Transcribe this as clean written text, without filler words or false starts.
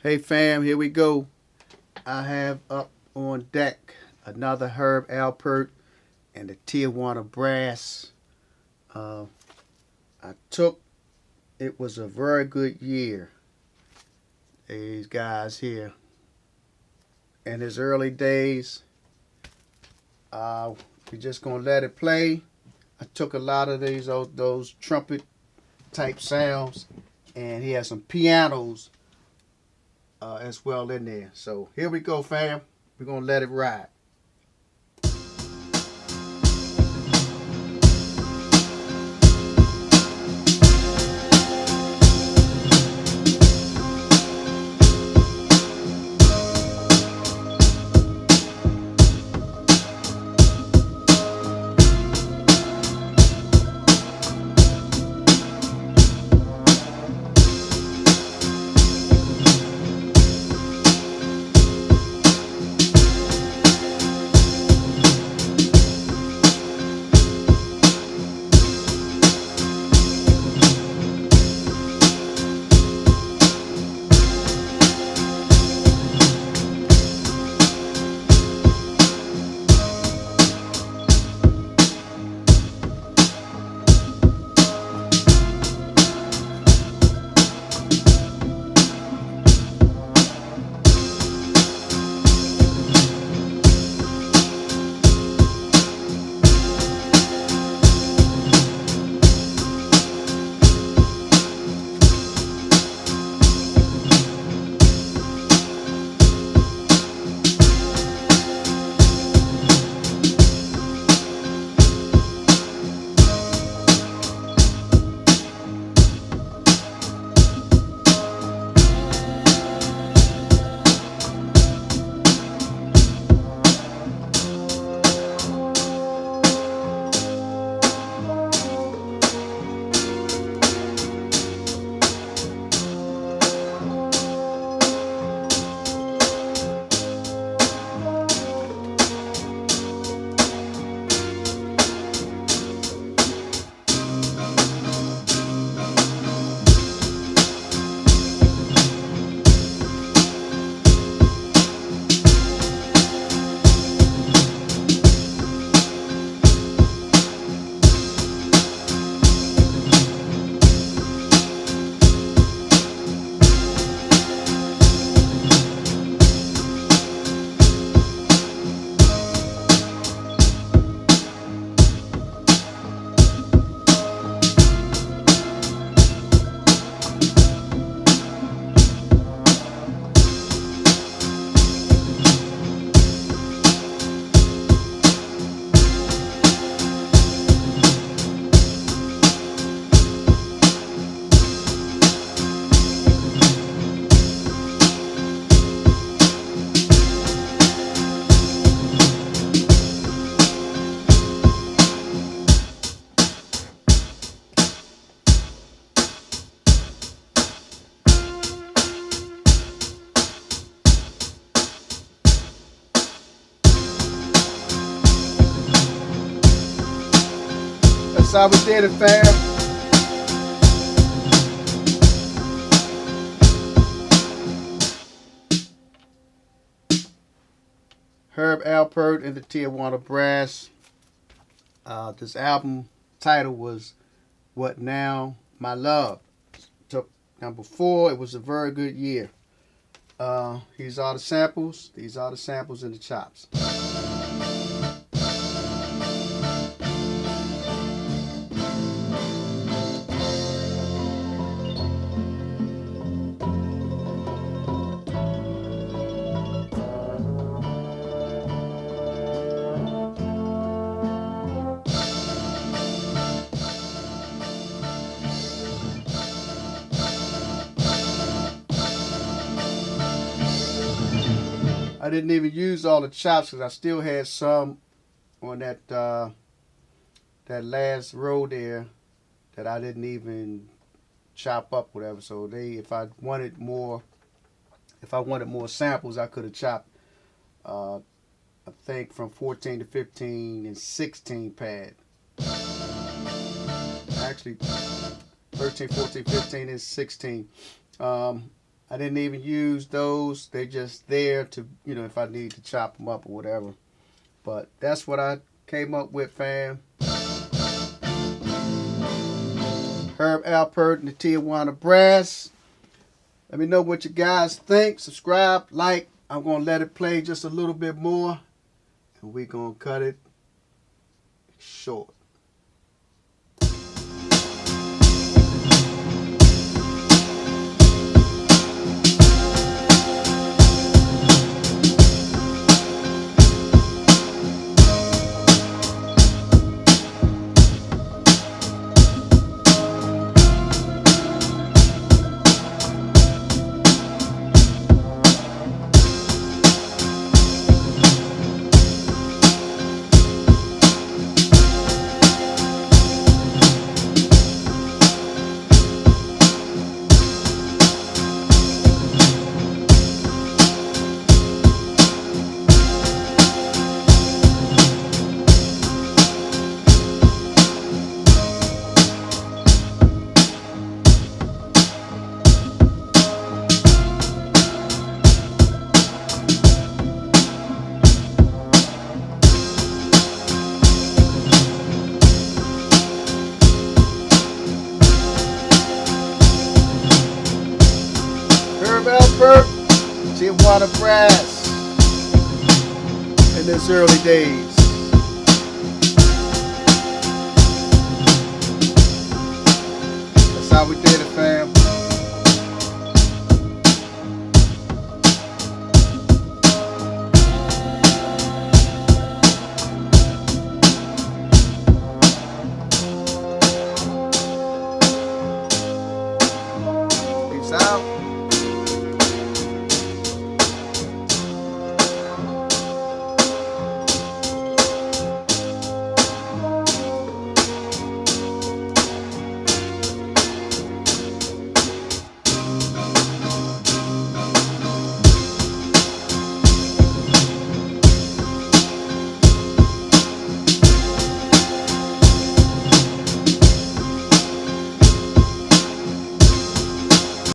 Hey fam, here we go. I have up on deck another Herb Alpert and the Tijuana Brass. Uh, I took, it was a very good year. These guys here. In his early days, we just gonna let it play. I took a lot of those trumpet type sounds, and he has some pianos as well in there. So here we go, fam. We're gonna let it ride. That's how we did it, fam. Herb Alpert and the Tijuana Brass. This album title was What Now, My Love. Took number 4. It was a very good year. These are the samples. These are the samples and the chops. I didn't even use all the chops because I still had some on that last row there that I didn't even chop up, whatever. So if I wanted more samples, I could have chopped. I think from 14 to 15 and 16 pad. Actually, 13, 14, 15, and 16. I didn't even use those. They're just there to, if I need to chop them up or whatever. But that's what I came up with, fam. Herb Alpert and the Tijuana Brass. Let me know what you guys think. Subscribe, like. I'm going to let it play just a little bit more. And we're going to cut it short. Alpert, Tijuana Brass in its early days. That's how we did it, fam.